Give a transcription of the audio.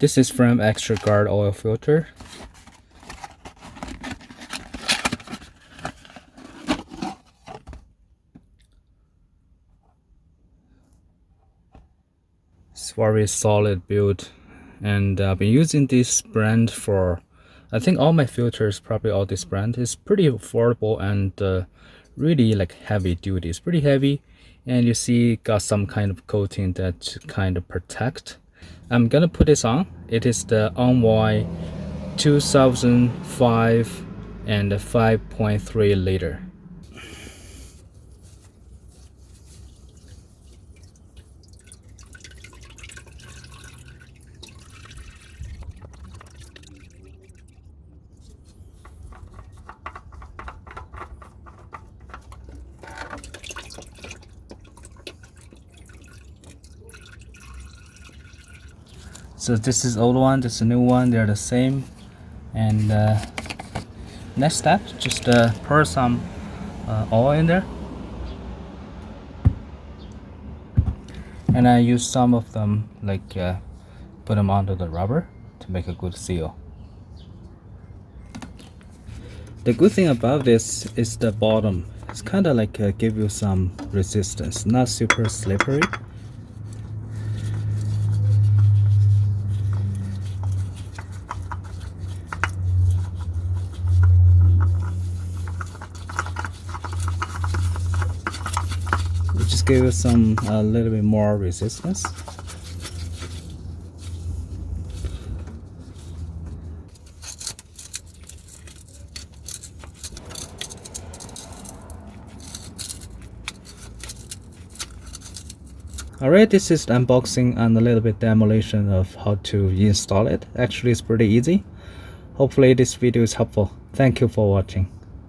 This is Fram Extra Guard oil filter. It's very solid build, and I've been using this brand for, I think all my filters, probably all this brand. Is pretty affordable and really like heavy duty. It's pretty heavy, and you see got some kind of coating that kind of protect. I'm gonna put this on. It is the Envoy 2005 and 5.3 liter. So this is old one, this is a new one, they're the same. And next step, just pour some oil in there. And I use some of them, like put them onto the rubber to make a good seal. The good thing about this is the bottom. It's kind of like give you some resistance, not super slippery. Just give it some a little bit more resistance. Alright, this is the unboxing and a little bit demolition of how to install it. Actually, it's pretty easy. Hopefully this video is helpful. Thank you for watching.